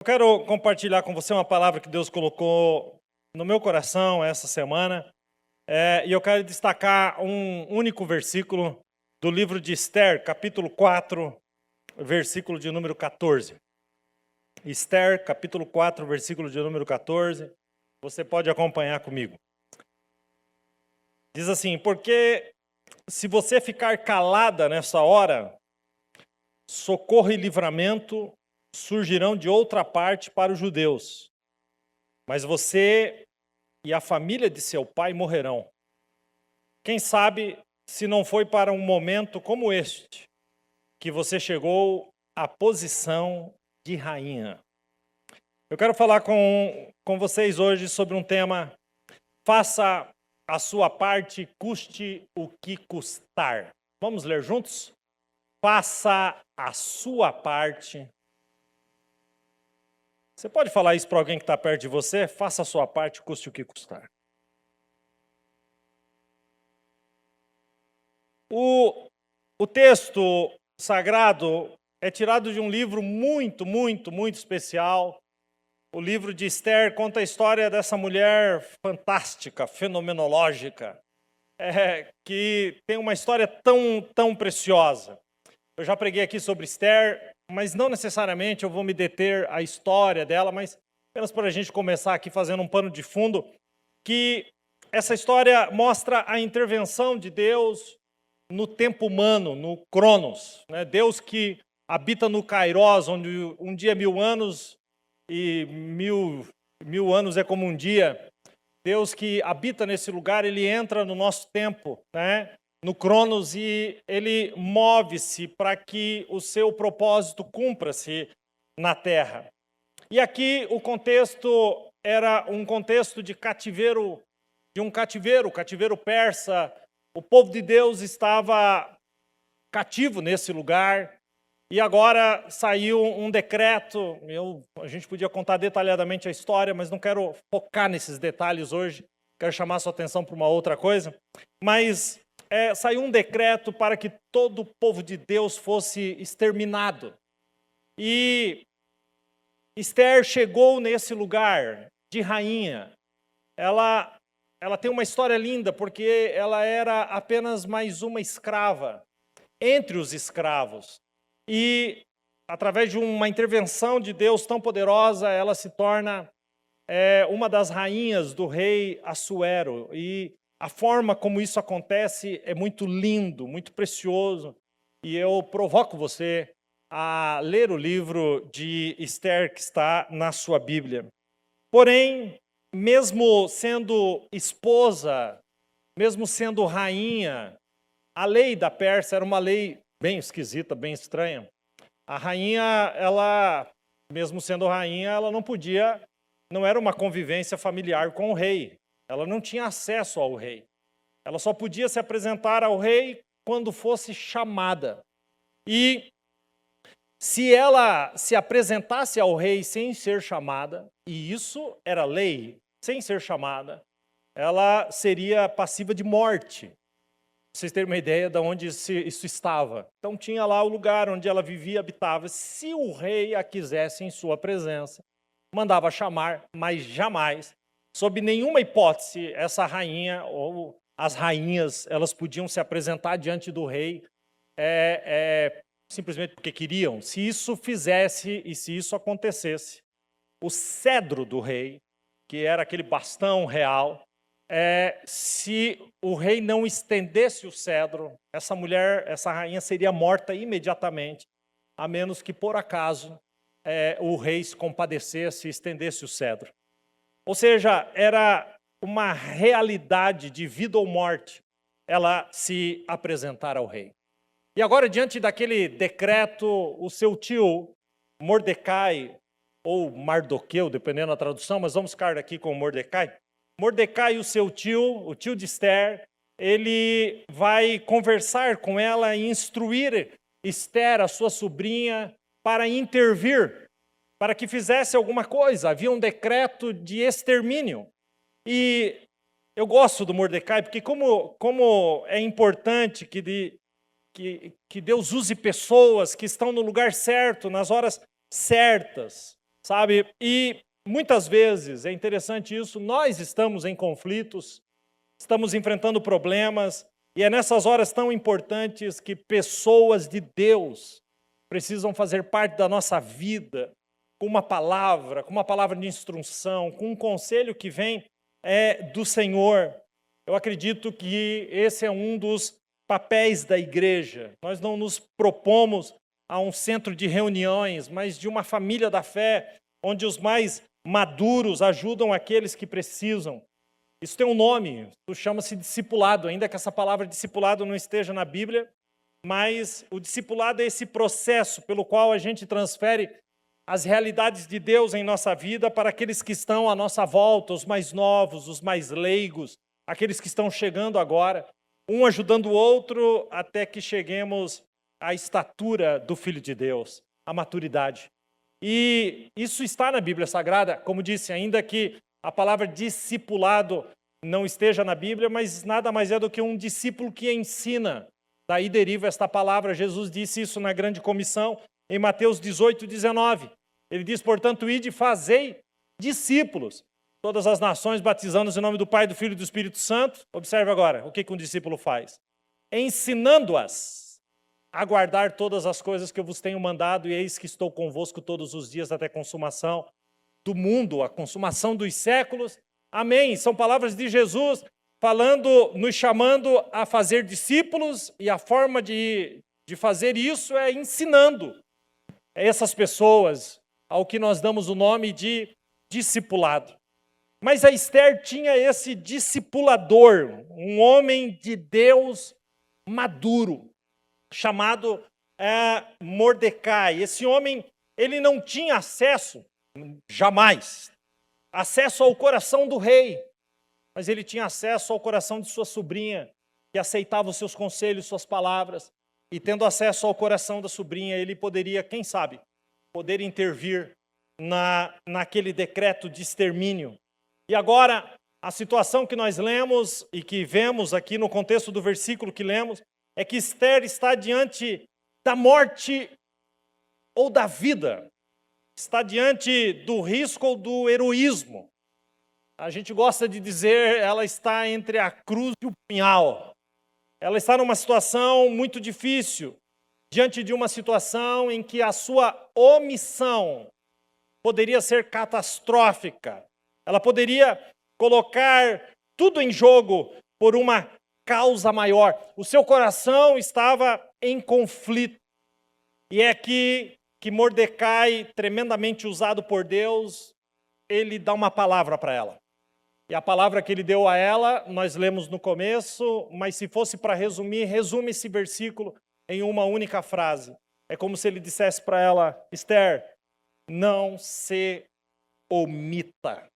Eu quero compartilhar com você uma palavra que Deus colocou no meu coração essa semana. E eu quero destacar um único versículo do livro de Esther, capítulo 4, versículo de número 14. Esther, capítulo 4, versículo de número 14. Você pode acompanhar comigo. Diz assim: porque se você ficar calada nessa hora, socorro e livramento surgirão de outra parte para os judeus, mas você e a família de seu pai morrerão. Quem sabe se não foi para um momento como este que você chegou à posição de rainha. Eu quero falar com vocês hoje sobre um tema: faça a sua parte, custe o que custar. Vamos ler juntos? Faça a sua parte. Você pode falar isso para alguém que está perto de você? Faça a sua parte, custe o que custar. O texto sagrado é tirado de um livro muito especial. O livro de Esther conta a história dessa mulher fantástica, fenomenológica, que tem uma história tão preciosa. Eu já preguei aqui sobre Esther, mas não necessariamente eu vou me deter à história dela, mas apenas para a gente começar aqui fazendo um pano de fundo, que essa história mostra a intervenção de Deus no tempo humano, no Cronos, né? Deus que habita no Kairos, onde um dia é 1000 anos e mil anos é como um dia. Deus que habita nesse lugar, ele entra no nosso tempo, né? No Cronos, e ele move-se para que o seu propósito cumpra-se na terra. E aqui o contexto era um contexto de cativeiro, cativeiro persa. O povo de Deus estava cativo nesse lugar, e agora saiu um decreto. A gente podia contar detalhadamente a história, mas não quero focar nesses detalhes hoje, quero chamar a sua atenção para uma outra coisa. Mas saiu um decreto para que todo o povo de Deus fosse exterminado. E Esther chegou nesse lugar de rainha. Ela tem uma história linda, porque ela era apenas mais uma escrava entre os escravos. E, através de uma intervenção de Deus tão poderosa, ela se torna uma das rainhas do rei Assuero. E a forma como isso acontece é muito lindo, muito precioso. E eu provoco você a ler o livro de Esther que está na sua Bíblia. Porém, mesmo sendo esposa, mesmo sendo rainha, a lei da Pérsia era uma lei bem esquisita, bem estranha. A rainha, ela, mesmo sendo rainha, ela não era uma convivência familiar com o rei. Ela não tinha acesso ao rei. Ela só podia se apresentar ao rei quando fosse chamada. E se ela se apresentasse ao rei sem ser chamada, e isso era lei, sem ser chamada, ela seria passiva de morte. Pra vocês terem uma ideia de onde isso estava. Então tinha lá o lugar onde ela vivia, habitava. Se o rei a quisesse em sua presença, mandava chamar, mas jamais, sob nenhuma hipótese, essa rainha ou as rainhas, elas podiam se apresentar diante do rei simplesmente porque queriam. Se isso fizesse e se isso acontecesse, o cedro do rei, que era aquele bastão real, se o rei não estendesse o cedro, essa mulher, essa rainha seria morta imediatamente, a menos que por acaso o rei se compadecesse e estendesse o cedro. Ou seja, era uma realidade de vida ou morte ela se apresentar ao rei. E agora, diante daquele decreto, o seu tio, Mordecai, ou Mardoqueu, dependendo da tradução, mas vamos ficar aqui com Mordecai. Mordecai, o seu tio, o tio de Esther, ele vai conversar com ela e instruir Esther, a sua sobrinha, para intervir, para que fizesse alguma coisa. Havia um decreto de extermínio. E eu gosto do Mordecai, porque como é importante que Deus use pessoas que estão no lugar certo, nas horas certas. sabe? E muitas vezes, é interessante isso, nós estamos em conflitos, estamos enfrentando problemas, e é nessas horas tão importantes que pessoas de Deus precisam fazer parte da nossa vida, com uma palavra de instrução, com um conselho que vem do Senhor. Eu acredito que esse é um dos papéis da igreja. Nós não nos propomos a um centro de reuniões, mas de uma família da fé, onde os mais maduros ajudam aqueles que precisam. Isso tem um nome, isso chama-se discipulado, ainda que essa palavra discipulado não esteja na Bíblia, mas o discipulado é esse processo pelo qual a gente transfere as realidades de Deus em nossa vida para aqueles que estão à nossa volta, os mais novos, os mais leigos, aqueles que estão chegando agora, um ajudando o outro até que cheguemos à estatura do Filho de Deus, à maturidade. E isso está na Bíblia Sagrada, como disse, ainda que a palavra discipulado não esteja na Bíblia, mas nada mais é do que um discípulo que ensina. Daí deriva esta palavra. Jesus disse isso na grande comissão, em Mateus 18, 19. Ele diz, portanto, ide e fazei discípulos, todas as nações, batizando-os em nome do Pai, do Filho e do Espírito Santo. Observe agora o que um discípulo faz. Ensinando-as a guardar todas as coisas que eu vos tenho mandado, e eis que estou convosco todos os dias até a consumação do mundo, a consumação dos séculos. Amém. São palavras de Jesus falando, nos chamando a fazer discípulos, e a forma de fazer isso é ensinando essas pessoas ao que nós damos o nome de discipulado. Mas a Esther tinha esse discipulador, um homem de Deus maduro, chamado Mordecai. Esse homem, ele não tinha acesso, jamais, acesso ao coração do rei, mas ele tinha acesso ao coração de sua sobrinha, que aceitava os seus conselhos, suas palavras, e tendo acesso ao coração da sobrinha, ele poderia, quem sabe, poder intervir naquele decreto de extermínio. E agora, a situação que nós lemos e que vemos aqui no contexto do versículo que lemos, é que Esther está diante da morte ou da vida, está diante do risco ou do heroísmo. A gente gosta de dizer, ela está entre a cruz e o punhal. Ela está numa situação muito difícil, diante de uma situação em que a sua omissão poderia ser catastrófica. Ela poderia colocar tudo em jogo por uma causa maior. O seu coração estava em conflito. E é aqui que Mordecai, tremendamente usado por Deus, ele dá uma palavra para ela. E a palavra que ele deu a ela, nós lemos no começo, mas se fosse para resumir, resume esse versículo em uma única frase. É como se ele dissesse para ela, Esther, não se omita.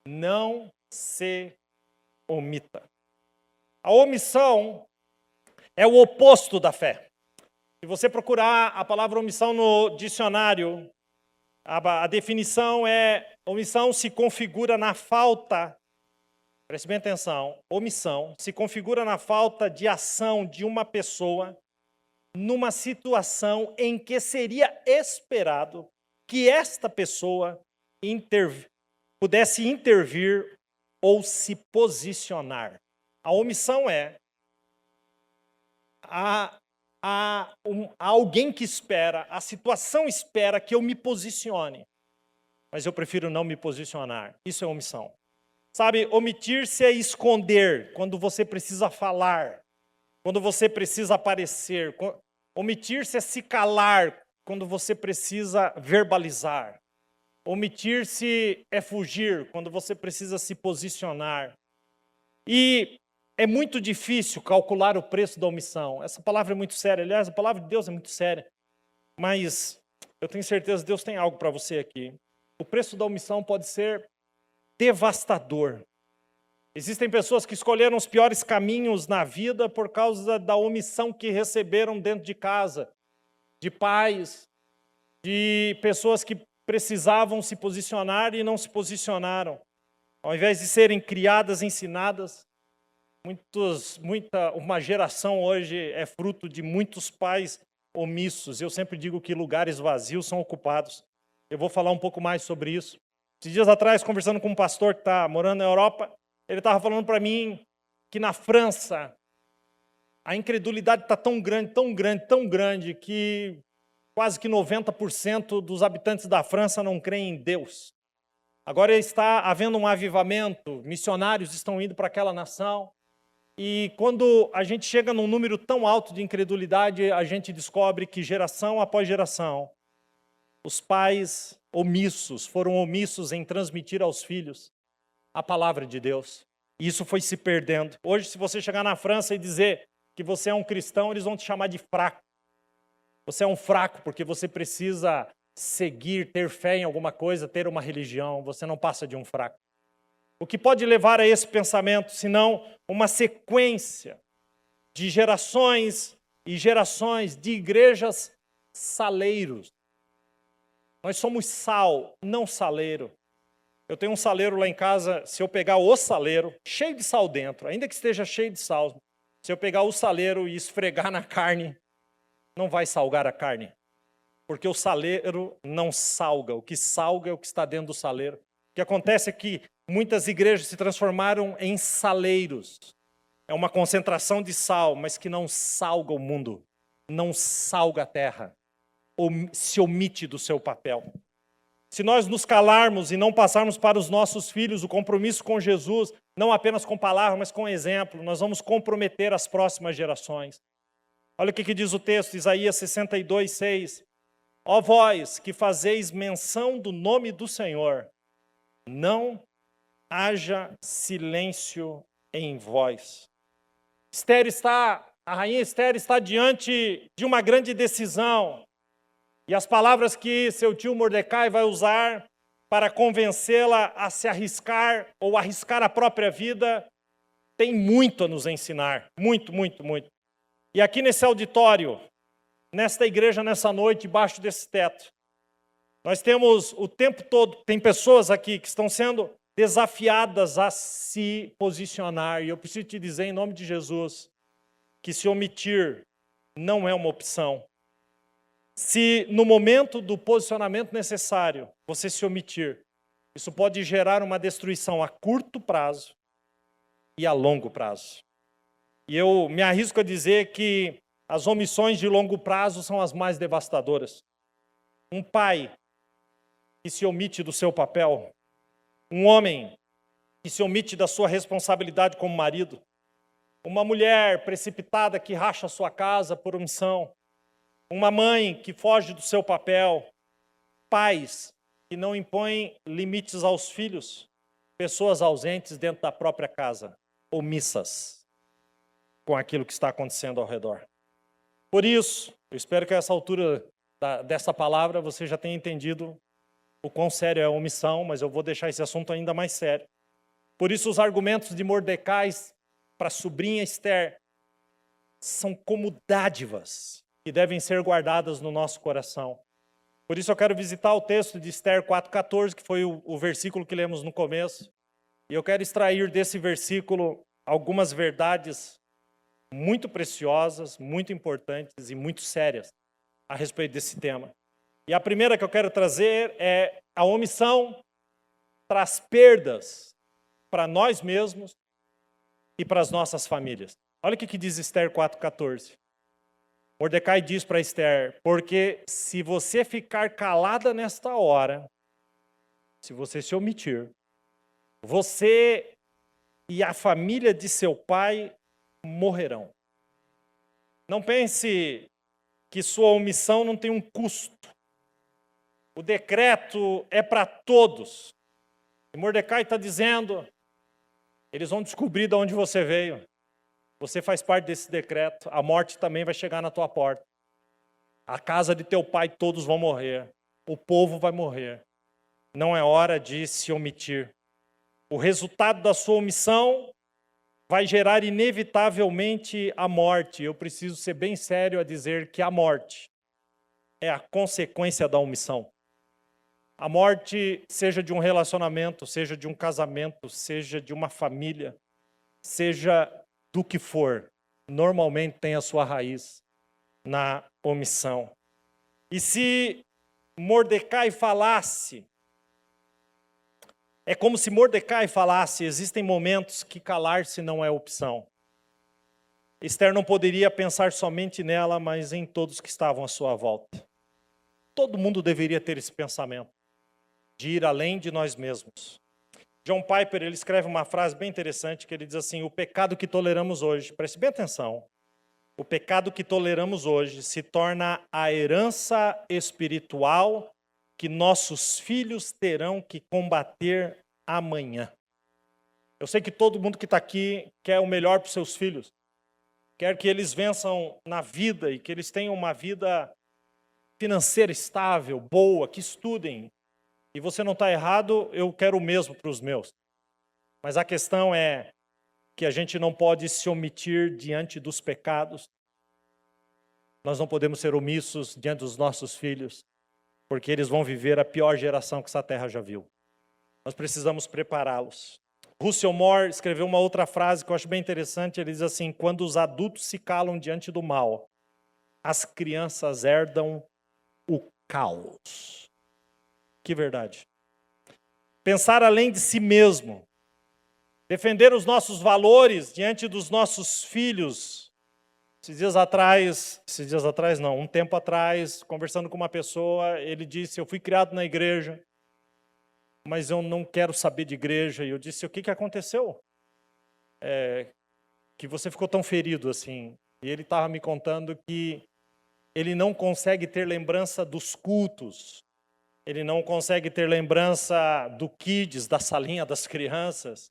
Não se omita. A omissão é o oposto da fé. Se você procurar a palavra omissão no dicionário, a definição é: omissão se configura na falta, preste bem atenção, omissão se configura na falta de ação de uma pessoa numa situação em que seria esperado que esta pessoa pudesse intervir ou se posicionar. A omissão é alguém que espera, a situação espera que eu me posicione, mas eu prefiro não me posicionar. Isso é omissão. Sabe, omitir-se é esconder quando você precisa falar, quando você precisa aparecer. Omitir-se é se calar quando você precisa verbalizar. Omitir-se é fugir quando você precisa se posicionar. E é muito difícil calcular o preço da omissão. Essa palavra é muito séria. Aliás, a palavra de Deus é muito séria. Mas eu tenho certeza que Deus tem algo para você aqui. O preço da omissão pode ser devastador. Existem pessoas que escolheram os piores caminhos na vida por causa da omissão que receberam dentro de casa, de pais, de pessoas que precisavam se posicionar e não se posicionaram. Ao invés de serem criadas, ensinadas, uma geração hoje é fruto de muitos pais omissos. Eu sempre digo que lugares vazios são ocupados. Eu vou falar um pouco mais sobre isso. Esses dias atrás, conversando com um pastor que está morando na Europa, ele estava falando para mim que na França a incredulidade está tão grande, tão grande, tão grande, que quase que 90% dos habitantes da França não creem em Deus. Agora está havendo um avivamento, missionários estão indo para aquela nação. E quando a gente chega num número tão alto de incredulidade, a gente descobre que geração após geração, os pais foram omissos em transmitir aos filhos a palavra de Deus. E isso foi se perdendo. Hoje, se você chegar na França e dizer que você é um cristão, eles vão te chamar de fraco. Você é um fraco porque você precisa seguir, ter fé em alguma coisa, ter uma religião. Você não passa de um fraco. O que pode levar a esse pensamento, senão uma sequência de gerações e gerações de igrejas saleiros. Nós somos sal, não saleiro. Eu tenho um saleiro lá em casa, se eu pegar o saleiro, cheio de sal dentro, ainda que esteja cheio de sal, se eu pegar o saleiro e esfregar na carne, não vai salgar a carne. Porque o saleiro não salga, o que salga é o que está dentro do saleiro. O que acontece é que muitas igrejas se transformaram em saleiros. É uma concentração de sal, mas que não salga o mundo, não salga a terra, ou se omite do seu papel. Se nós nos calarmos e não passarmos para os nossos filhos o compromisso com Jesus, não apenas com palavras, mas com exemplo, nós vamos comprometer as próximas gerações. Olha o que diz o texto, Isaías 62:6. Ó vós que fazeis menção do nome do Senhor, não haja silêncio em vós. A rainha Esther está diante de uma grande decisão. E as palavras que seu tio Mordecai vai usar para convencê-la a se arriscar ou arriscar a própria vida, tem muito a nos ensinar. Muito, muito, muito. E aqui nesse auditório, nesta igreja, nessa noite, debaixo desse teto, nós temos o tempo todo, tem pessoas aqui que estão sendo desafiadas a se posicionar. E eu preciso te dizer, em nome de Jesus, que se omitir não é uma opção. Se no momento do posicionamento necessário você se omitir, isso pode gerar uma destruição a curto prazo e a longo prazo. E eu me arrisco a dizer que as omissões de longo prazo são as mais devastadoras. Um pai que se omite do seu papel, um homem que se omite da sua responsabilidade como marido, uma mulher precipitada que racha a sua casa por omissão, uma mãe que foge do seu papel, pais que não impõem limites aos filhos, pessoas ausentes dentro da própria casa, omissas com aquilo que está acontecendo ao redor. Por isso, eu espero que a essa altura dessa palavra você já tenha entendido o quão sério é a omissão, mas eu vou deixar esse assunto ainda mais sério. Por isso, os argumentos de Mordecai para a sobrinha Esther são como dádivas que devem ser guardadas no nosso coração. Por isso eu quero visitar o texto de Esther 4,14, que foi o versículo que lemos no começo. E eu quero extrair desse versículo algumas verdades muito preciosas, muito importantes e muito sérias a respeito desse tema. E a primeira que eu quero trazer é: a omissão traz perdas para nós mesmos e para as nossas famílias. Olha o que diz Esther 4,14. Mordecai diz para Esther: porque se você ficar calada nesta hora, se você se omitir, você e a família de seu pai morrerão. Não pense que sua omissão não tem um custo. O decreto é para todos. E Mordecai está dizendo: eles vão descobrir de onde você veio. Você faz parte desse decreto. A morte também vai chegar na tua porta. A casa de teu pai todos vão morrer. O povo vai morrer. Não é hora de se omitir. O resultado da sua omissão vai gerar inevitavelmente a morte. Eu preciso ser bem sério a dizer que a morte é a consequência da omissão. A morte, seja de um relacionamento, seja de um casamento, seja de uma família, seja do que for, normalmente tem a sua raiz na omissão. E se Mordecai falasse. É como se Mordecai falasse: existem momentos que calar-se não é opção. Esther não poderia pensar somente nela, mas em todos que estavam à sua volta. Todo mundo deveria ter esse pensamento, de ir além de nós mesmos. John Piper, ele escreve uma frase bem interessante, que ele diz assim: o pecado que toleramos hoje, preste bem atenção, o pecado que toleramos hoje se torna a herança espiritual que nossos filhos terão que combater amanhã. Eu sei que todo mundo que está aqui quer o melhor para os seus filhos, quer que eles vençam na vida e que eles tenham uma vida financeira estável, boa, que estudem. E você não está errado, eu quero o mesmo para os meus. Mas a questão é que a gente não pode se omitir diante dos pecados. Nós não podemos ser omissos diante dos nossos filhos, porque eles vão viver a pior geração que essa terra já viu. Nós precisamos prepará-los. Russell Moore escreveu uma outra frase que eu acho bem interessante. Ele diz assim: quando os adultos se calam diante do mal, as crianças herdam o caos. Que verdade. Pensar além de si mesmo, defender os nossos valores diante dos nossos filhos. Um tempo atrás, conversando com uma pessoa, ele disse: eu fui criado na igreja, mas eu não quero saber de igreja. E eu disse: o que aconteceu? Que você ficou tão ferido assim. E ele estava me contando que ele não consegue ter lembrança dos cultos, ele não consegue ter lembrança do kids, da salinha das crianças.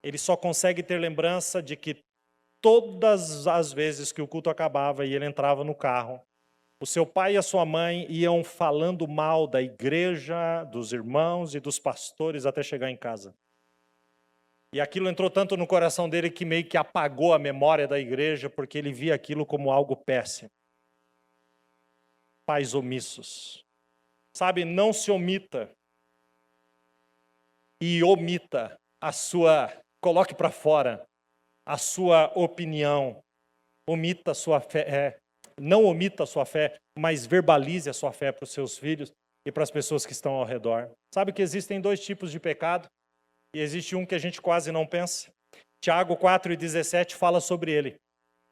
Ele só consegue ter lembrança de que todas as vezes que o culto acabava e ele entrava no carro, o seu pai e a sua mãe iam falando mal da igreja, dos irmãos e dos pastores até chegar em casa. E aquilo entrou tanto no coração dele que meio que apagou a memória da igreja, porque ele via aquilo como algo péssimo. Pais omissos. Sabe, não se omita e omita coloque para fora a sua opinião, omita a sua fé, não omita a sua fé, mas verbalize a sua fé para os seus filhos e para as pessoas que estão ao redor. Sabe que existem dois tipos de pecado e existe um que a gente quase não pensa. Tiago 4:17 fala sobre ele.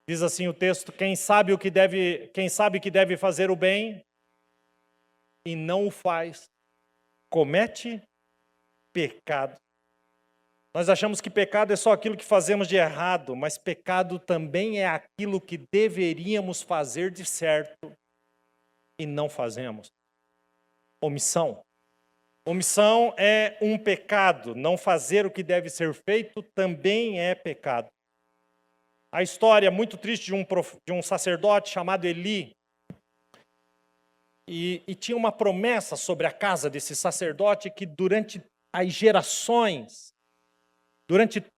Diz assim o texto: quem sabe que deve fazer o bem e não o faz, comete pecado. Nós achamos que pecado é só aquilo que fazemos de errado, mas pecado também é aquilo que deveríamos fazer de certo e não fazemos. Omissão. Omissão é um pecado. Não fazer o que deve ser feito também é pecado. A história muito triste de um sacerdote chamado Eli. E tinha uma promessa sobre a casa desse sacerdote que durante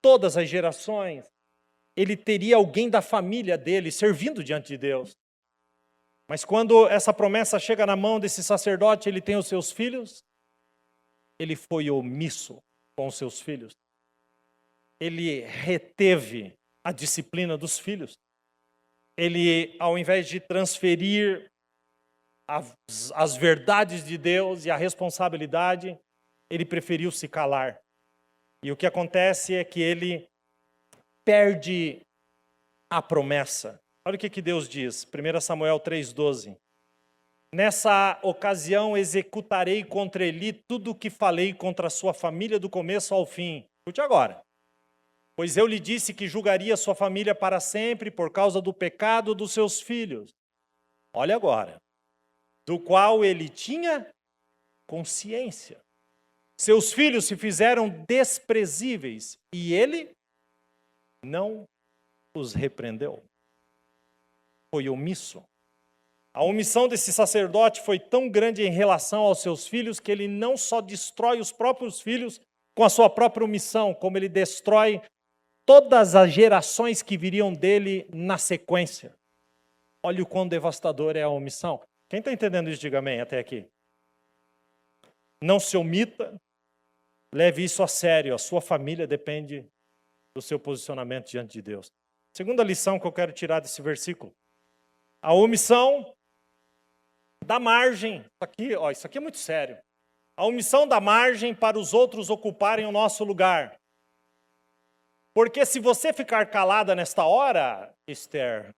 todas as gerações, ele teria alguém da família dele servindo diante de Deus. Mas quando essa promessa chega na mão desse sacerdote, ele tem os seus filhos, ele foi omisso com os seus filhos. Ele reteve a disciplina dos filhos. Ele, ao invés de transferir as verdades de Deus e a responsabilidade, ele preferiu se calar. E o que acontece é que ele perde a promessa. Olha o que Deus diz, 1 Samuel 3:12. Nessa ocasião executarei contra Eli tudo o que falei contra a sua família do começo ao fim. Escute agora. Pois eu lhe disse que julgaria sua família para sempre por causa do pecado dos seus filhos. Olha agora. Do qual ele tinha consciência. Seus filhos se fizeram desprezíveis e ele não os repreendeu. Foi omisso. A omissão desse sacerdote foi tão grande em relação aos seus filhos que ele não só destrói os próprios filhos com a sua própria omissão, como ele destrói todas as gerações que viriam dele na sequência. Olha o quão devastador é a omissão. Quem está entendendo isso, diga amém até aqui. Não se omita, leve isso a sério. A sua família depende do seu posicionamento diante de Deus. Segunda lição que eu quero tirar desse versículo. A omissão da margem. Isso aqui é muito sério. A omissão da margem para os outros ocuparem o nosso lugar. Porque se você ficar calada nesta hora, Esther,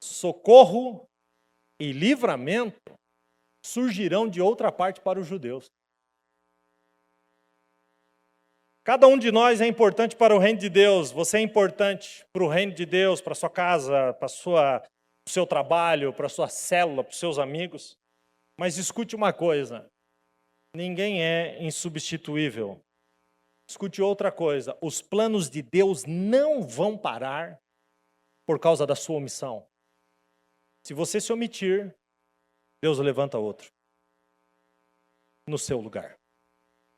socorro e livramento surgirão de outra parte para os judeus. Cada um de nós é importante para o reino de Deus. Você é importante para o reino de Deus, para a sua casa, para o seu trabalho, para a sua célula, para os seus amigos. Mas escute uma coisa, ninguém é insubstituível. Escute outra coisa, os planos de Deus não vão parar por causa da sua omissão. Se você se omitir, Deus levanta outro no seu lugar.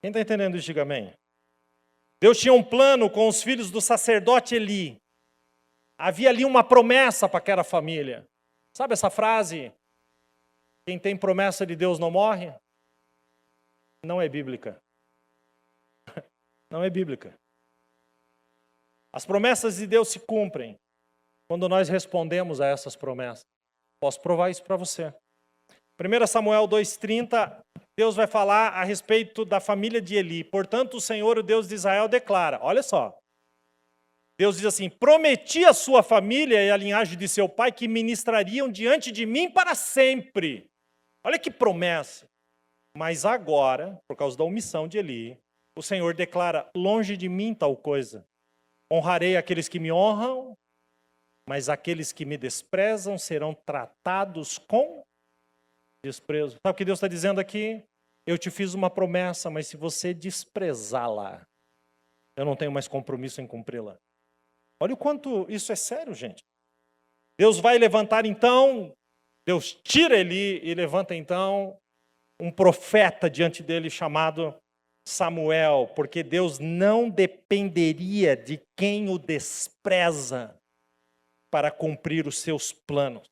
Quem está entendendo isso, diga amém. Deus tinha um plano com os filhos do sacerdote Eli. Havia ali uma promessa para aquela família. Sabe essa frase? Quem tem promessa de Deus não morre? Não é bíblica. Não é bíblica. As promessas de Deus se cumprem quando nós respondemos a essas promessas. Posso provar isso para você. 1 Samuel 2,30, Deus vai falar a respeito da família de Eli. Portanto, o Senhor, o Deus de Israel, declara, olha só. Deus diz assim, prometi à sua família e à linhagem de seu pai que ministrariam diante de mim para sempre. Olha que promessa. Mas agora, por causa da omissão de Eli, o Senhor declara, longe de mim tal coisa. Honrarei aqueles que me honram, mas aqueles que me desprezam serão tratados com desprezo. Sabe o que Deus está dizendo aqui? Eu te fiz uma promessa, mas se você desprezá-la, eu não tenho mais compromisso em cumpri-la. Olha o quanto isso é sério, gente. Deus vai levantar então, Deus tira Eli e levanta então um profeta diante dele chamado Samuel, porque Deus não dependeria de quem o despreza para cumprir os seus planos.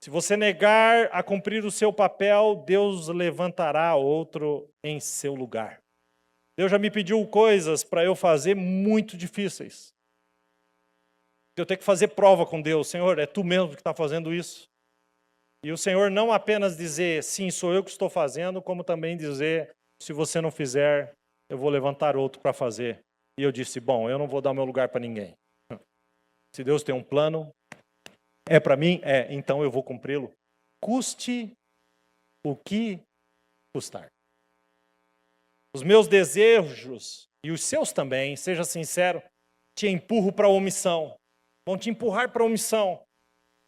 Se você negar a cumprir o seu papel, Deus levantará outro em seu lugar. Deus já me pediu coisas para eu fazer muito difíceis. Eu tenho que fazer prova com Deus. Senhor, é tu mesmo que está fazendo isso. E o Senhor não apenas dizer, sim, sou eu que estou fazendo, como também dizer, se você não fizer, eu vou levantar outro para fazer. E eu disse, bom, eu não vou dar o meu lugar para ninguém. Se Deus tem um plano, é para mim? É, então eu vou cumpri-lo. Custe o que custar. Os meus desejos, e os seus também, seja sincero, te empurro para a omissão. Vão te empurrar para a omissão.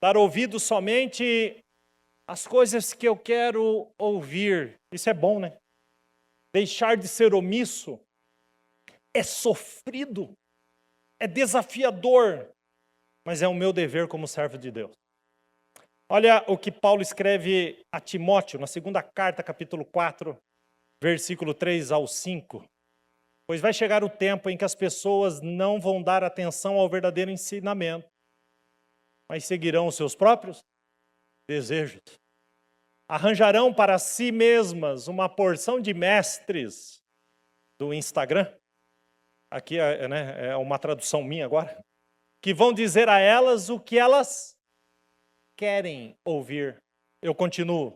Dar ouvido somente às coisas que eu quero ouvir. Isso é bom, né? Deixar de ser omisso é sofrido, é desafiador, mas é o meu dever como servo de Deus. Olha o que Paulo escreve a Timóteo, na segunda carta, capítulo 4, versículo 3 ao 5. Pois vai chegar o tempo em que as pessoas não vão dar atenção ao verdadeiro ensinamento, mas seguirão os seus próprios desejos. Arranjarão para si mesmas uma porção de mestres do Instagram. Aqui é uma tradução minha agora. Que vão dizer a elas o que elas querem ouvir. Eu continuo.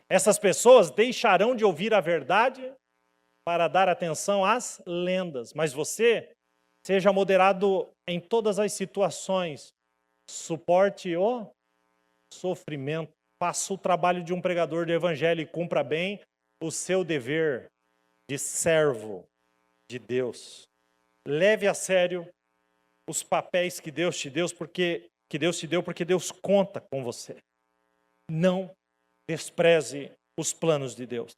Essas pessoas deixarão de ouvir a verdade para dar atenção às lendas. Mas você, seja moderado em todas as situações. Suporte o sofrimento. Faça o trabalho de um pregador de evangelho e cumpra bem o seu dever de servo de Deus. Leve a sério os papéis que Deus te deu, porque Deus conta com você. Não despreze os planos de Deus.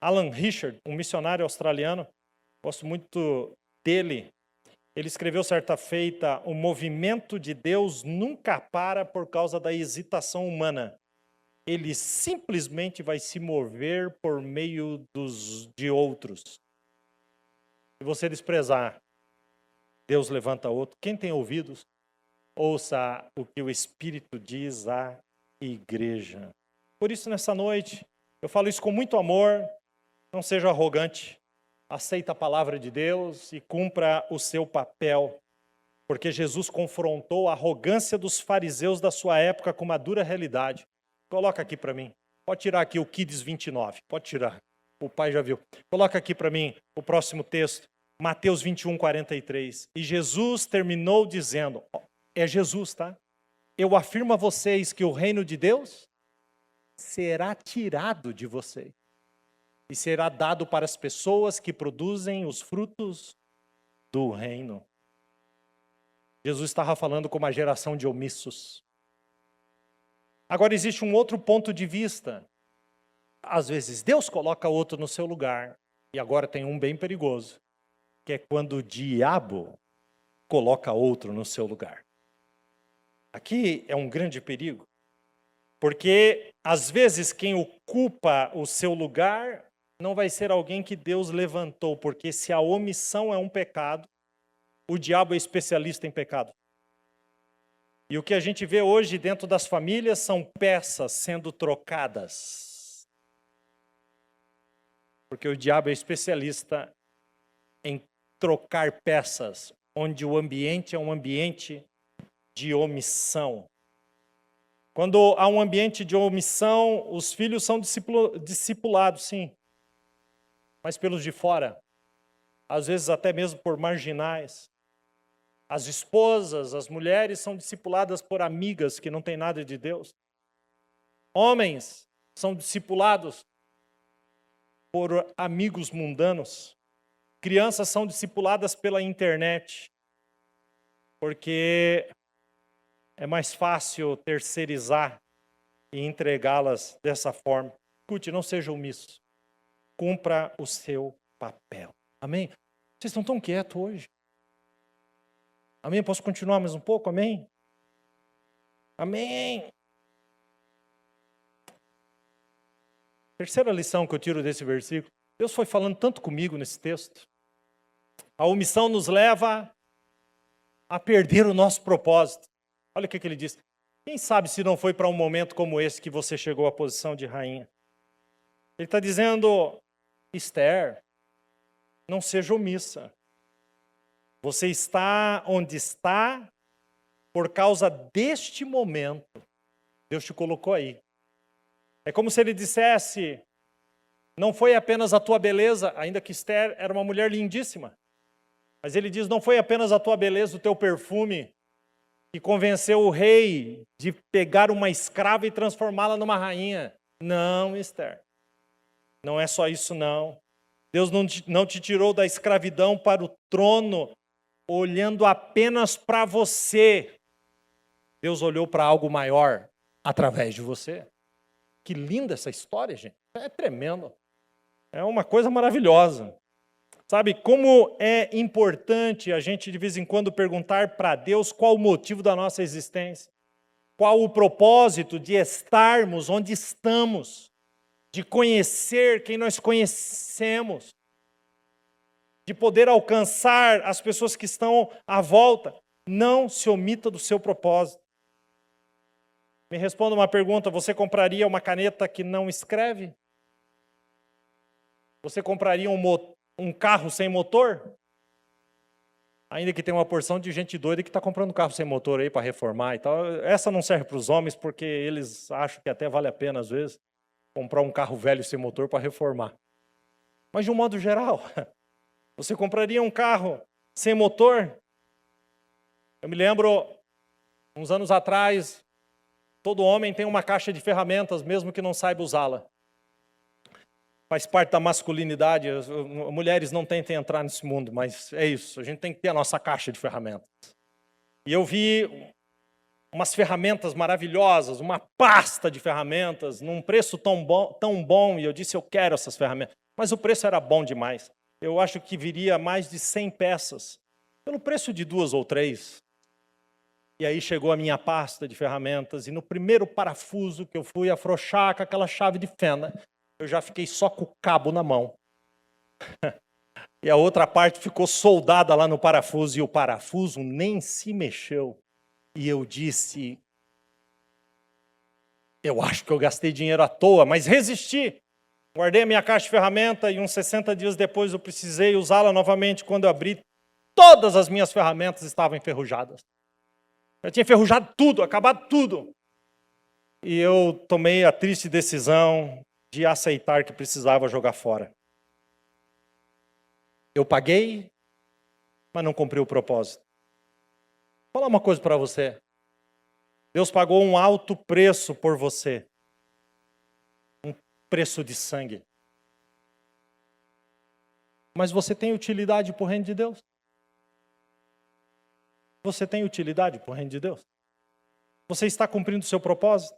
Alan Richard, um missionário australiano, gosto muito dele. Ele escreveu certa feita, o movimento de Deus nunca para por causa da hesitação humana. Ele simplesmente vai se mover por meio de outros. Se você desprezar, Deus levanta outro. Quem tem ouvidos, ouça o que o Espírito diz à igreja. Por isso, nessa noite, eu falo isso com muito amor. Não seja arrogante. Aceita a palavra de Deus e cumpra o seu papel. Porque Jesus confrontou a arrogância dos fariseus da sua época com uma dura realidade. Coloca aqui para mim. Pode tirar aqui o Kids 29. Pode tirar. O pai já viu. Coloca aqui para mim o próximo texto. Mateus 21, 43. E Jesus terminou dizendo, é Jesus, tá? Eu afirmo a vocês que o reino de Deus será tirado de vocês e será dado para as pessoas que produzem os frutos do reino. Jesus estava falando com uma geração de omissos. Agora existe um outro ponto de vista. Às vezes Deus coloca outro no seu lugar. E agora tem um bem perigoso, que é quando o diabo coloca outro no seu lugar. Aqui é um grande perigo, porque às vezes quem ocupa o seu lugar não vai ser alguém que Deus levantou, porque se a omissão é um pecado, o diabo é especialista em pecado. E o que a gente vê hoje dentro das famílias são peças sendo trocadas. Porque o diabo é especialista em trocar peças, onde o ambiente é um ambiente de omissão. Quando há um ambiente de omissão, os filhos são discipulados, sim, mas pelos de fora, às vezes até mesmo por marginais. As esposas, as mulheres são discipuladas por amigas que não têm nada de Deus. Homens são discipulados por amigos mundanos. Crianças são discipuladas pela internet, porque é mais fácil terceirizar e entregá-las dessa forma. Escute, não seja omisso. Cumpra o seu papel. Amém? Vocês estão tão quietos hoje. Amém? Posso continuar mais um pouco? Amém? Amém. Terceira lição que eu tiro desse versículo. Deus foi falando tanto comigo nesse texto. A omissão nos leva a perder o nosso propósito. Olha o que ele diz. Quem sabe se não foi para um momento como esse que você chegou à posição de rainha. Ele está dizendo, Esther, não seja omissa. Você está onde está por causa deste momento. Deus te colocou aí. É como se ele dissesse, não foi apenas a tua beleza, ainda que Esther era uma mulher lindíssima. Mas ele diz, não foi apenas a tua beleza, o teu perfume, que convenceu o rei de pegar uma escrava e transformá-la numa rainha. Não, Esther. Não é só isso, não. Deus não te tirou da escravidão para o trono, olhando apenas para você. Deus olhou para algo maior através de você. Que linda essa história, gente. É tremendo. É uma coisa maravilhosa. Sabe, como é importante a gente de vez em quando perguntar para Deus qual o motivo da nossa existência. Qual o propósito de estarmos onde estamos. De conhecer quem nós conhecemos. De poder alcançar as pessoas que estão à volta. Não se omita do seu propósito. Me responda uma pergunta, você compraria uma caneta que não escreve? Você compraria um carro sem motor? Ainda que tenha uma porção de gente doida que está comprando carro sem motor aí para reformar e tal. Essa não serve para os homens porque eles acham que até vale a pena, às vezes, comprar um carro velho sem motor para reformar. Mas de um modo geral, você compraria um carro sem motor? Eu me lembro, uns anos atrás, todo homem tem uma caixa de ferramentas, mesmo que não saiba usá-la. Faz parte da masculinidade. Mulheres não tentem entrar nesse mundo, mas é isso. A gente tem que ter a nossa caixa de ferramentas. E eu vi umas ferramentas maravilhosas, uma pasta de ferramentas, num preço tão bom, e eu disse, eu quero essas ferramentas. Mas o preço era bom demais. Eu acho que viria mais de 100 peças, pelo preço de 2 ou 3. E aí chegou a minha pasta de ferramentas, e no primeiro parafuso que eu fui afrouxar com aquela chave de fenda, eu já fiquei só com o cabo na mão. E a outra parte ficou soldada lá no parafuso, e o parafuso nem se mexeu. E eu disse, eu acho que eu gastei dinheiro à toa, mas resisti. Guardei a minha caixa de ferramenta e uns 60 dias depois eu precisei usá-la novamente. Quando eu abri, todas as minhas ferramentas estavam enferrujadas. Eu tinha enferrujado tudo, acabado tudo. e eu tomei a triste decisão de aceitar que precisava jogar fora. Eu paguei, mas não cumpri o propósito. Vou falar uma coisa para você. Deus pagou um alto preço por você. Um preço de sangue. Mas você tem utilidade para o reino de Deus? Você tem utilidade para o reino de Deus? Você está cumprindo o seu propósito?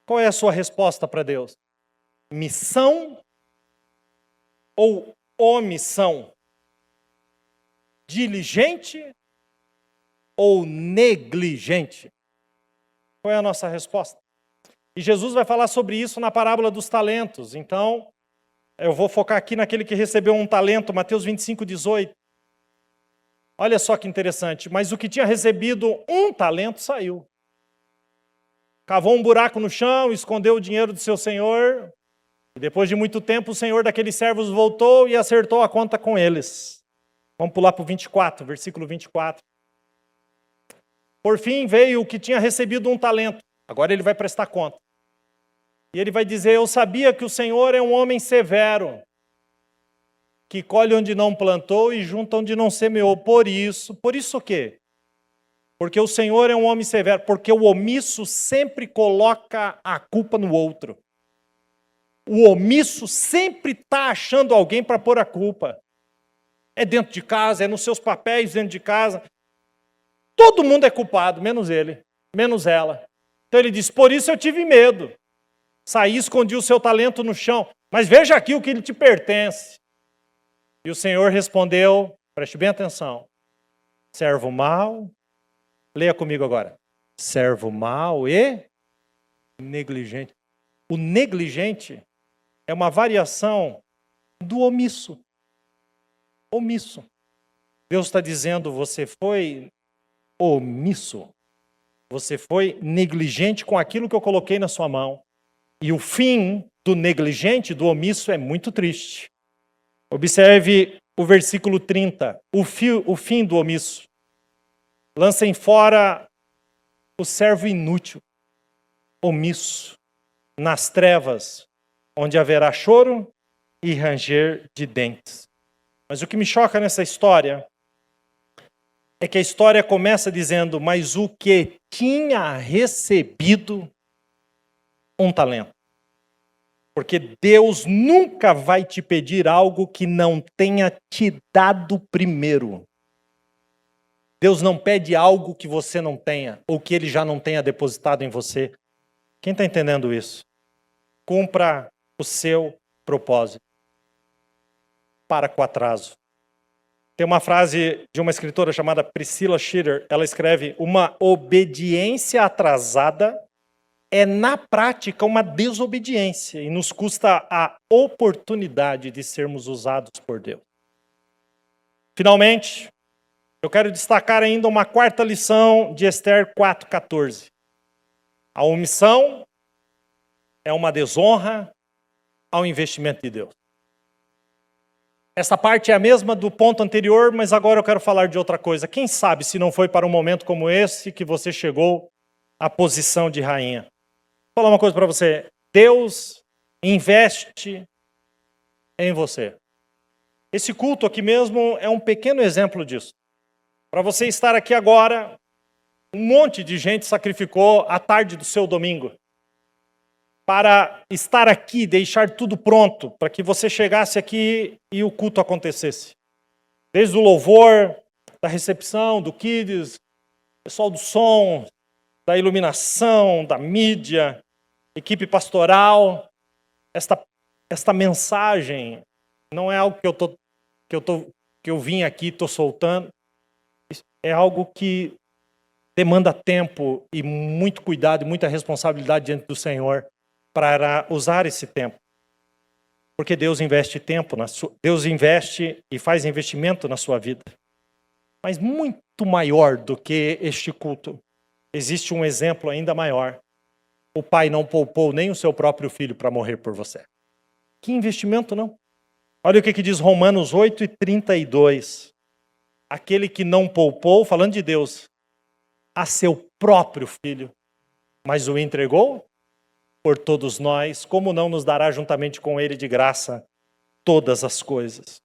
Qual é a sua resposta para Deus? Missão ou omissão? Diligente ou negligente? Qual é a nossa resposta? E Jesus vai falar sobre isso na parábola dos talentos. Então, eu vou focar aqui naquele que recebeu um talento, Mateus 25, 18. Olha só que interessante. Mas o que tinha recebido um talento saiu. Cavou um buraco no chão, escondeu o dinheiro do seu senhor. E depois de muito tempo, o senhor daqueles servos voltou e acertou a conta com eles. Vamos pular para o 24, versículo 24. Por fim veio o que tinha recebido um talento. Agora ele vai prestar conta. E ele vai dizer, eu sabia que o Senhor é um homem severo, que colhe onde não plantou e junta onde não semeou. Por isso o quê? Porque o Senhor é um homem severo, porque o omisso sempre coloca a culpa no outro. O omisso sempre está achando alguém para pôr a culpa. É dentro de casa, é nos seus papéis dentro de casa. Todo mundo é culpado, menos ele, menos ela. Então ele diz, por isso eu tive medo. Saí, escondi o seu talento no chão. Mas veja aqui o que lhe te pertence. E o Senhor respondeu, preste bem atenção. Servo mau, leia comigo agora. Servo mau e negligente. O negligente é uma variação do omisso. Omisso. Deus está dizendo, você foi omisso. Você foi negligente com aquilo que eu coloquei na sua mão. E o fim do negligente, do omisso, é muito triste. Observe o versículo 30. O fim do omisso. Lancem fora o servo inútil, omisso, nas trevas, onde haverá choro e ranger de dentes. Mas o que me choca nessa história é que a história começa dizendo, mas o que tinha recebido um talento. Porque Deus nunca vai te pedir algo que não tenha te dado primeiro. Deus não pede algo que você não tenha, ou que Ele já não tenha depositado em você. Quem está entendendo isso? Cumpra o seu propósito. Para com o atraso. Tem uma frase de uma escritora chamada Priscilla Shirer. Ela escreve, uma obediência atrasada é, na prática, uma desobediência e nos custa a oportunidade de sermos usados por Deus. Finalmente, eu quero destacar ainda uma quarta lição de Esther 4:14. A omissão é uma desonra ao investimento de Deus. Essa parte é a mesma do ponto anterior, mas agora eu quero falar de outra coisa. Quem sabe se não foi para um momento como esse que você chegou à posição de rainha. Vou falar uma coisa para você. Deus investe em você. Esse culto aqui mesmo é um pequeno exemplo disso. Para você estar aqui agora, um monte de gente sacrificou a tarde do seu domingo para estar aqui, deixar tudo pronto, para que você chegasse aqui e o culto acontecesse. Desde o louvor, da recepção, do kids, pessoal do som, da iluminação, da mídia, equipe pastoral. Esta mensagem não é algo que eu vim aqui e estou soltando. É algo que demanda tempo e muito cuidado e muita responsabilidade diante do Senhor para usar esse tempo. Porque Deus investe tempo, Deus investe e faz investimento na sua vida. Mas muito maior do que este culto, existe um exemplo ainda maior. O Pai não poupou nem o seu próprio filho para morrer por você. Que investimento, não? Olha o que diz Romanos 8:32. Aquele que não poupou, falando de Deus, a seu próprio filho, mas o entregou por todos nós, como não nos dará juntamente com ele de graça todas as coisas?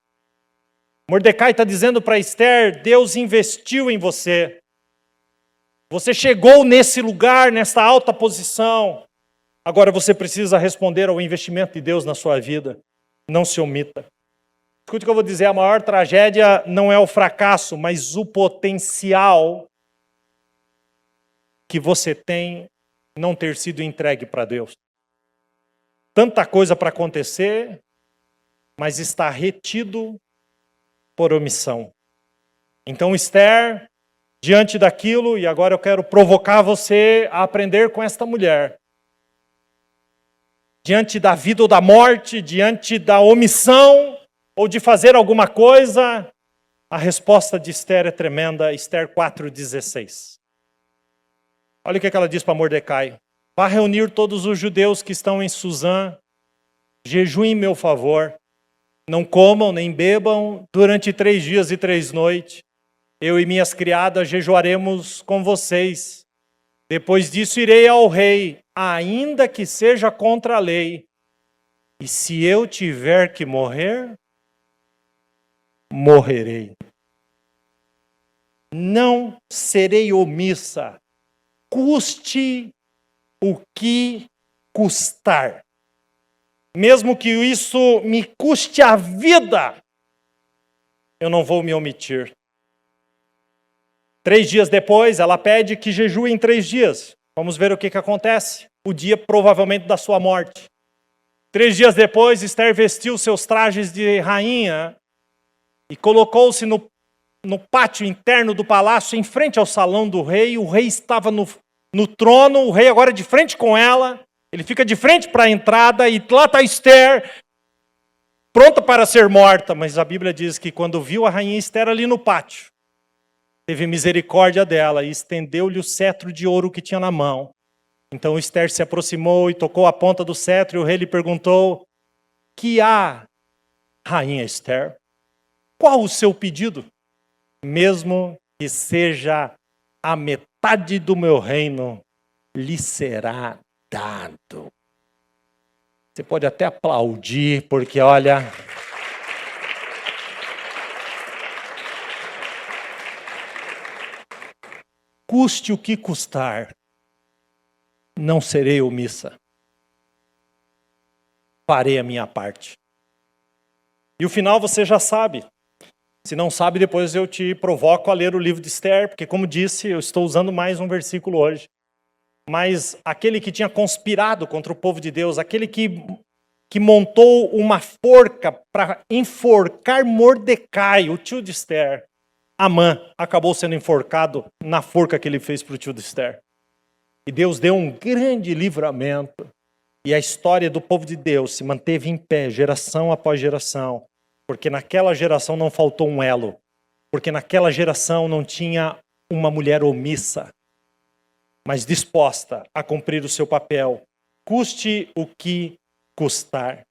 Mordecai está dizendo para Esther, Deus investiu em você. Você chegou nesse lugar, nessa alta posição. Agora você precisa responder ao investimento de Deus na sua vida. Não se omita. Escute o que eu vou dizer, a maior tragédia não é o fracasso, mas o potencial que você tem não ter sido entregue para Deus. Tanta coisa para acontecer, mas está retido por omissão. Então, Esther, diante daquilo, e agora eu quero provocar você a aprender com esta mulher. Diante da vida ou da morte, diante da omissão ou de fazer alguma coisa, a resposta de Esther é tremenda, Esther 4,16. Olha o que ela diz para Mordecai. Vá reunir todos os judeus que estão em Suzã, jejuem em meu favor, não comam nem bebam durante 3 dias e 3 noites. Eu e minhas criadas jejuaremos com vocês. Depois disso irei ao rei, ainda que seja contra a lei. E se eu tiver que morrer, morrerei. Não serei omissa, custe o que custar. Mesmo que isso me custe a vida, eu não vou me omitir. 3 dias depois, ela pede que jejue em 3 dias. Vamos ver o que acontece. O dia provavelmente da sua morte. 3 dias depois, Esther vestiu seus trajes de rainha e colocou-se no pátio interno do palácio, em frente ao salão do rei. O rei estava no trono, o rei agora de frente com ela. Ele fica de frente para a entrada e lá está Esther, pronta para ser morta. Mas a Bíblia diz que quando viu a rainha Esther ali no pátio, teve misericórdia dela e estendeu-lhe o cetro de ouro que tinha na mão. Então Esther se aproximou e tocou a ponta do cetro e o rei lhe perguntou: que há, rainha Esther? Qual o seu pedido? Mesmo que seja a metade do meu reino, lhe será dado. Você pode até aplaudir, porque olha... Custe o que custar, não serei omissa. Farei a minha parte. E o final você já sabe. Se não sabe, depois eu te provoco a ler o livro de Esther, porque como disse, eu estou usando mais um versículo hoje. Mas aquele que tinha conspirado contra o povo de Deus, aquele que montou uma forca para enforcar Mordecai, o tio de Esther, Amã, acabou sendo enforcado na forca que ele fez para o tio de Esther. E Deus deu um grande livramento. E a história do povo de Deus se manteve em pé, geração após geração. Porque naquela geração não faltou um elo. Porque naquela geração não tinha uma mulher omissa, mas disposta a cumprir o seu papel. Custe o que custar.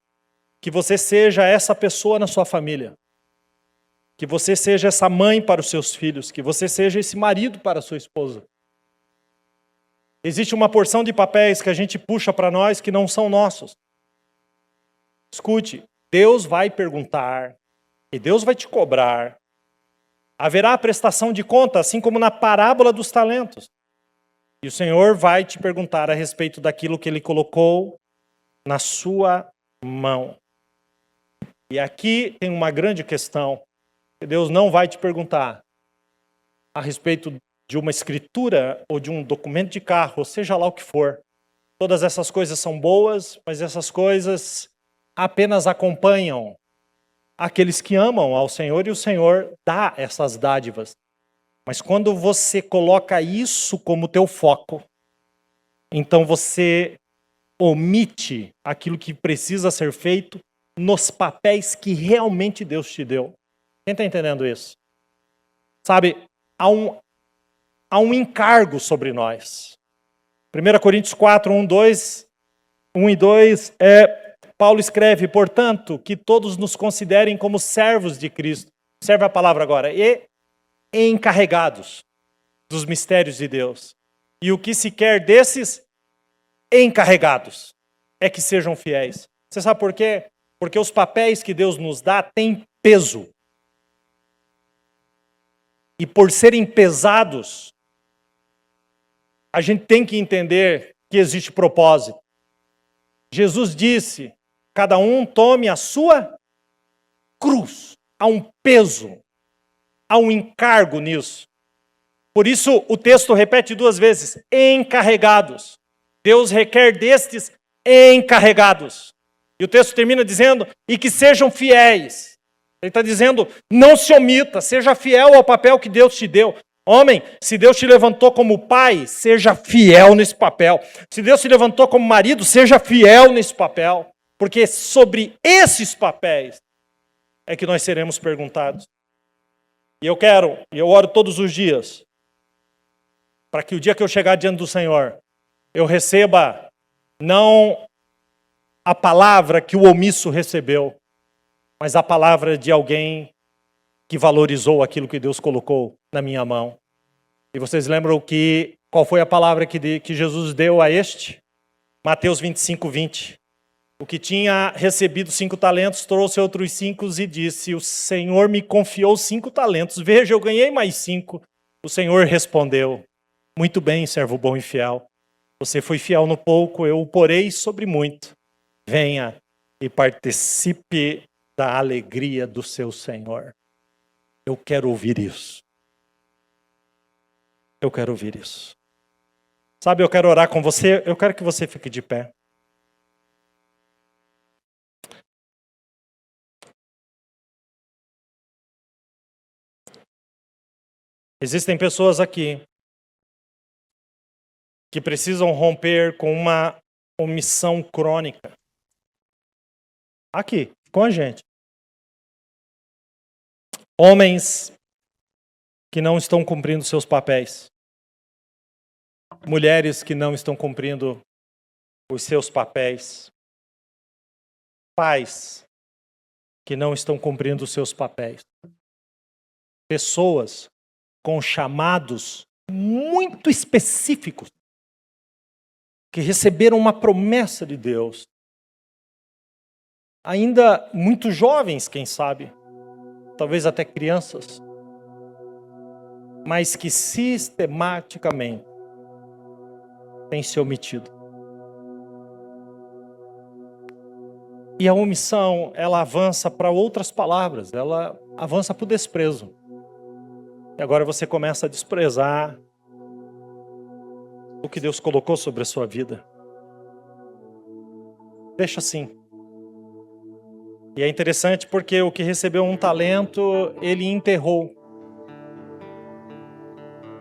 Que você seja essa pessoa na sua família. Que você seja essa mãe para os seus filhos. Que você seja esse marido para a sua esposa. Existe uma porção de papéis que a gente puxa para nós que não são nossos. Escute, Deus vai perguntar e Deus vai te cobrar. Haverá a prestação de conta, assim como na parábola dos talentos. E o Senhor vai te perguntar a respeito daquilo que Ele colocou na sua mão. E aqui tem uma grande questão. Deus não vai te perguntar a respeito de uma escritura ou de um documento de carro, ou seja lá o que for. Todas essas coisas são boas, mas essas coisas apenas acompanham aqueles que amam ao Senhor e o Senhor dá essas dádivas. Mas quando você coloca isso como teu foco, então você omite aquilo que precisa ser feito nos papéis que realmente Deus te deu. Quem está entendendo isso? Sabe, há um encargo sobre nós. 1 Coríntios 4, 1 e 2, Paulo escreve, portanto, que todos nos considerem como servos de Cristo. Observe a palavra agora. E encarregados dos mistérios de Deus. E o que se quer desses encarregados é que sejam fiéis. Você sabe por quê? Porque os papéis que Deus nos dá têm peso. E por serem pesados, a gente tem que entender que existe propósito. Jesus disse, cada um tome a sua cruz. Há um peso, há um encargo nisso. Por isso o texto repete 2 vezes, encarregados. Deus requer destes encarregados. E o texto termina dizendo, e que sejam fiéis. Ele está dizendo, não se omita, seja fiel ao papel que Deus te deu. Homem, se Deus te levantou como pai, seja fiel nesse papel. Se Deus te levantou como marido, seja fiel nesse papel. Porque sobre esses papéis é que nós seremos perguntados. E eu oro todos os dias, para que o dia que eu chegar diante do Senhor, eu receba não a palavra que o omisso recebeu, mas a palavra de alguém que valorizou aquilo que Deus colocou na minha mão. E vocês lembram qual foi a palavra que Jesus deu a este? Mateus 25:20. O que tinha recebido 5 talentos trouxe outros 5 e disse, o Senhor me confiou 5 talentos. Veja, eu ganhei mais 5. O Senhor respondeu, muito bem, servo bom e fiel. Você foi fiel no pouco, eu o porei sobre muito. Venha e participe da alegria do seu Senhor. Eu quero ouvir isso. Eu quero ouvir isso. Sabe, eu quero orar com você, eu quero que você fique de pé. Existem pessoas aqui que precisam romper com uma omissão crônica. Aqui, com a gente. Homens que não estão cumprindo seus papéis. Mulheres que não estão cumprindo os seus papéis. Pais que não estão cumprindo os seus papéis. Pessoas com chamados muito específicos, que receberam uma promessa de Deus. Ainda muito jovens, quem sabe, talvez até crianças, mas que sistematicamente têm se omitido. E a omissão, ela avança para outras palavras, ela avança para o desprezo. E agora você começa a desprezar o que Deus colocou sobre a sua vida. Deixa assim. E é interessante porque o que recebeu um talento, ele enterrou.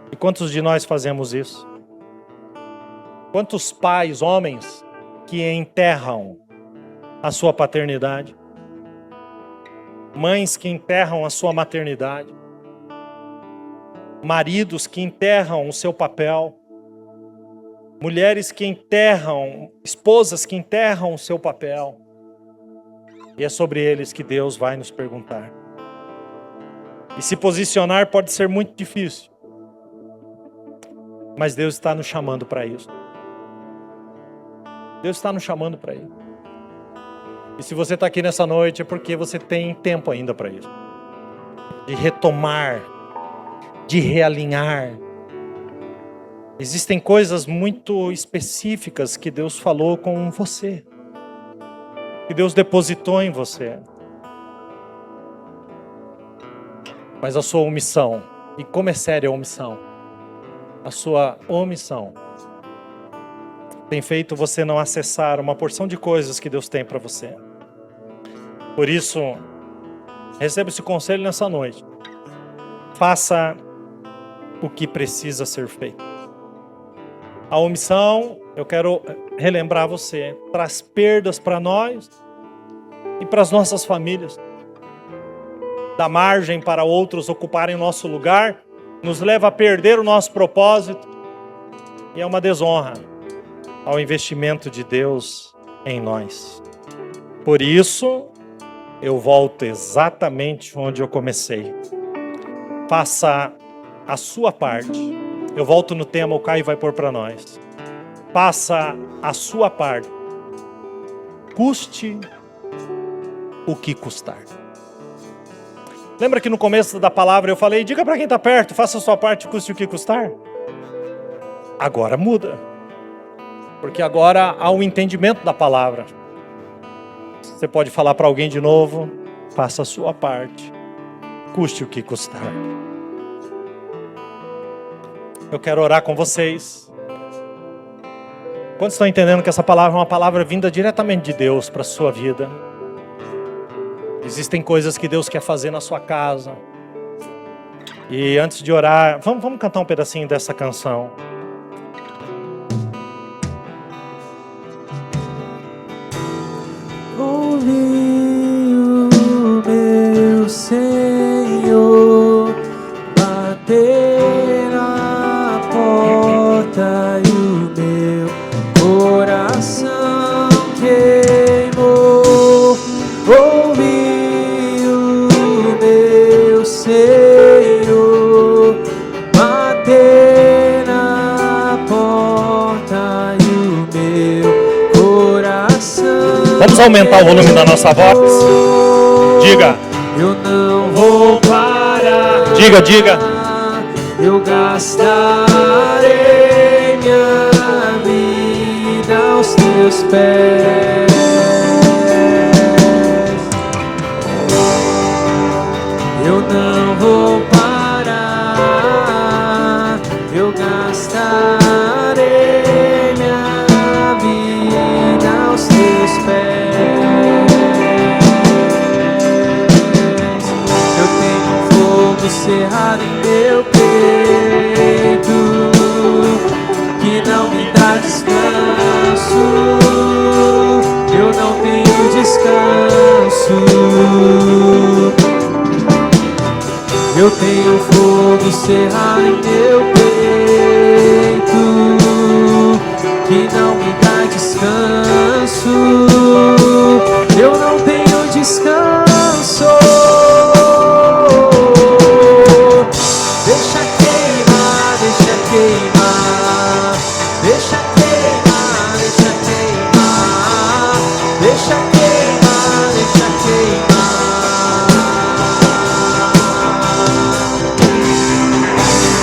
E quantos de nós fazemos isso? Quantos pais, homens, que enterram a sua paternidade? Mães que enterram a sua maternidade? Maridos que enterram o seu papel? Mulheres que enterram, esposas que enterram o seu papel? E é sobre eles que Deus vai nos perguntar. E se posicionar pode ser muito difícil. Mas Deus está nos chamando para isso. Deus está nos chamando para isso. E se você está aqui nessa noite é porque você tem tempo ainda para isso. De retomar, de realinhar. Existem coisas muito específicas que Deus falou com você. Que Deus depositou em você. Mas a sua omissão, e como é séria a omissão, a sua omissão tem feito você não acessar uma porção de coisas que Deus tem para você. Por isso, receba esse conselho nessa noite. Faça o que precisa ser feito. A omissão, eu quero relembrar você, traz perdas para nós e para as nossas famílias. Dá margem para outros ocuparem o nosso lugar, nos leva a perder o nosso propósito e é uma desonra ao investimento de Deus em nós. Por isso, eu volto exatamente onde eu comecei. Faça a sua parte. Eu volto no tema, o Caio vai pôr para nós. faça a sua parte, custe o que custar. Lembra que no começo da palavra eu falei, diga para quem está perto, faça a sua parte, custe o que custar? Agora muda, porque agora há um entendimento da palavra. Você pode falar para alguém de novo, faça a sua parte, custe o que custar. Eu quero orar com vocês. Quantos estão entendendo que essa palavra é uma palavra vinda diretamente de Deus para a sua vida? Existem coisas que Deus quer fazer na sua casa. E antes de orar, vamos cantar um pedacinho dessa canção. Ouvi o meu Senhor bater na porta e o meu coração queimou. Ouvi o meu Senhor bater na porta e o meu coração. Vamos aumentar o volume da nossa voz. Diga. Eu não vou parar. Diga, diga. Eu gastarei minha vida aos teus pés. Eu não vou parar. Eu gastarei minha vida aos teus pés. Eu tenho um fogo cerrado em meu peito que não me dá descanso. Eu não tenho descanso. Eu tenho um fogo cerrado em meu peito que não me dá descanso. Eu não tenho descanso. Deixa queimar, deixa queimar. Deixa queimar, deixa queimar. Deixa queimar, deixa queimar.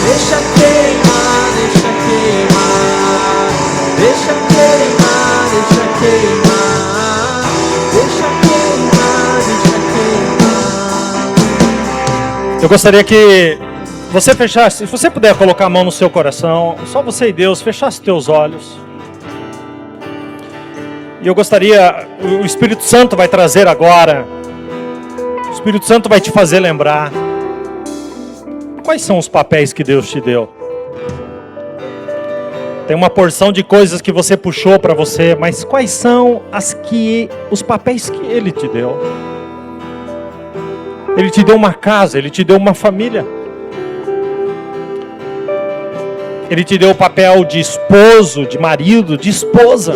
Deixa queimar, deixa queimar. Deixa queimar, deixa queimar. Deixa queimar, deixa queimar. Eu gostaria que você fechasse, se você puder colocar a mão no seu coração, só você e Deus, fechasse teus olhos. E eu gostaria, o Espírito Santo vai trazer agora, o Espírito Santo vai te fazer lembrar. Quais são os papéis que Deus te deu? Tem uma porção de coisas que você puxou para você, mas quais são os papéis que Ele te deu? Ele te deu uma casa, Ele te deu uma família. Ele te deu o papel de esposo, de marido, de esposa,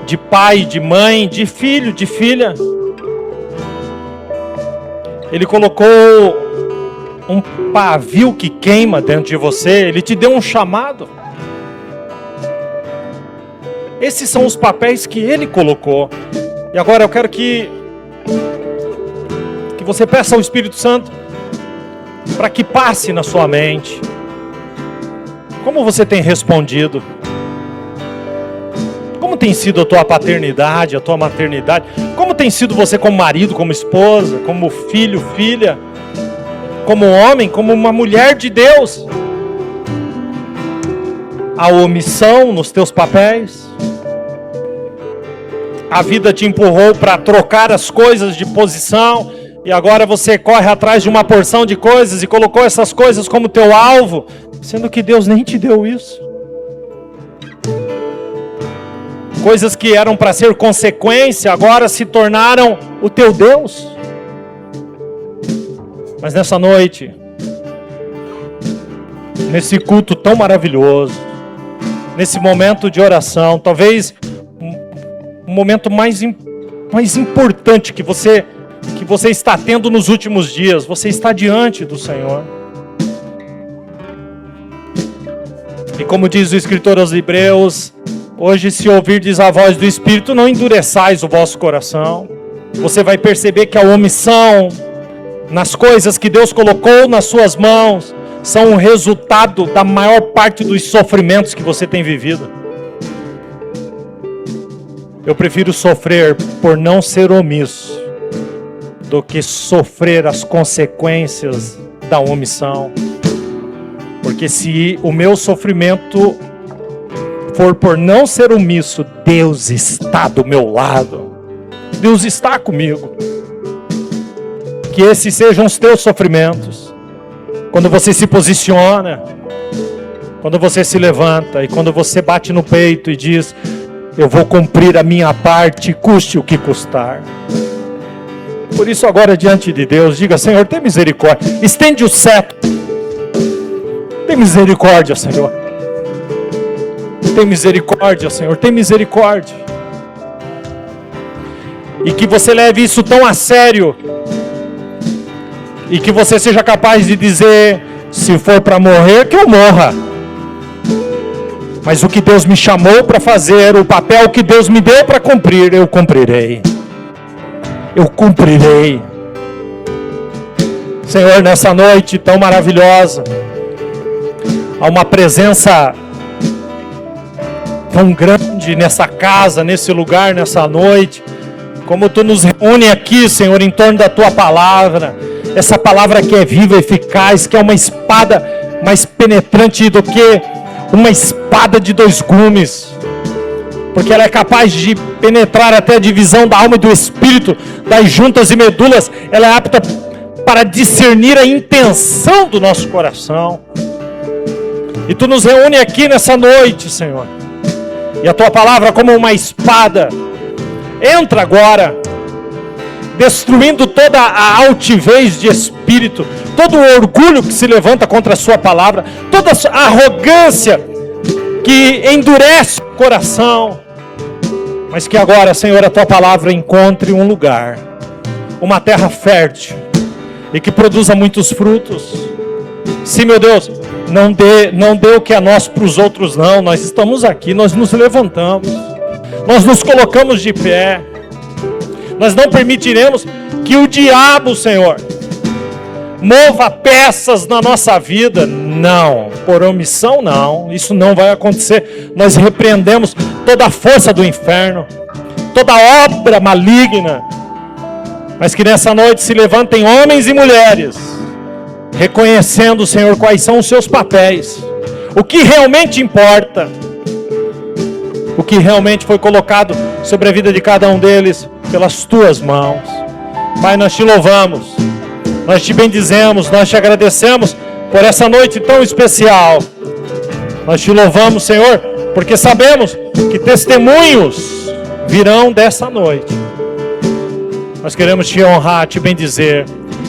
de pai, de mãe, de filho, de filha. Ele colocou um pavio que queima dentro de você. Ele te deu um chamado. Esses são os papéis que Ele colocou. E agora eu quero que você peça ao Espírito Santo para que passe na sua mente. Como você tem respondido? Como tem sido a tua paternidade, a tua maternidade? Como tem sido você como marido, como esposa, como filho, filha? Como homem, como uma mulher de Deus? A omissão nos teus papéis? A vida te empurrou para trocar as coisas de posição e agora você corre atrás de uma porção de coisas e colocou essas coisas como teu alvo, sendo que Deus nem te deu isso. Coisas que eram para ser consequência, agora se tornaram o teu Deus. Mas nessa noite, nesse culto tão maravilhoso, nesse momento de oração, talvez um momento mais importante que você está tendo nos últimos dias, você está diante do Senhor. E como diz o escritor aos Hebreus, hoje, se ouvirdes a voz do Espírito, não endureçais o vosso coração. Você vai perceber que a omissão nas coisas que Deus colocou nas suas mãos são o resultado da maior parte dos sofrimentos que você tem vivido. Eu prefiro sofrer por não ser omisso do que sofrer as consequências da omissão. Porque se o meu sofrimento for por não ser omisso, Deus está do meu lado. Deus está comigo. Que esses sejam os teus sofrimentos. Quando você se posiciona, quando você se levanta e quando você bate no peito e diz: eu vou cumprir a minha parte, custe o que custar. Por isso agora diante de Deus, diga: Senhor, tem misericórdia. Estende o cetro. Tem misericórdia, Senhor. Tem misericórdia, Senhor. Tem misericórdia. E que você leve isso tão a sério. E que você seja capaz de dizer: se for para morrer, que eu morra. Mas o que Deus me chamou para fazer, o papel que Deus me deu para cumprir, eu cumprirei. Eu cumprirei. Senhor, nessa noite tão maravilhosa, há uma presença tão grande nessa casa, nesse lugar, nessa noite. Como Tu nos reúne aqui, Senhor, em torno da Tua palavra. Essa palavra que é viva, eficaz, que é uma espada mais penetrante do que uma espada de 2 gumes. Porque ela é capaz de penetrar até a divisão da alma e do espírito, das juntas e medulas. Ela é apta para discernir a intenção do nosso coração. E Tu nos reúne aqui nessa noite, Senhor. E a Tua palavra, como uma espada, entra agora, destruindo toda a altivez de espírito, todo o orgulho que se levanta contra a Sua palavra, toda a arrogância que endurece o coração. Mas que agora, Senhor, a Tua palavra encontre um lugar, uma terra fértil, e que produza muitos frutos. Sim, meu Deus, não dê o que é nosso para os outros, não. Nós estamos aqui, nós nos levantamos, nós nos colocamos de pé. Nós não permitiremos que o diabo, Senhor, mova peças na nossa vida. Não, por omissão não, isso não vai acontecer. Nós repreendemos toda a força do inferno, toda obra maligna. Mas que nessa noite se levantem homens e mulheres, reconhecendo, Senhor, quais são os seus papéis, o que realmente importa, o que realmente foi colocado sobre a vida de cada um deles pelas Tuas mãos. Pai, nós Te louvamos, nós Te bendizemos, nós Te agradecemos por essa noite tão especial. Nós Te louvamos, Senhor, porque sabemos que testemunhos virão dessa noite. Nós queremos Te honrar, Te bendizer.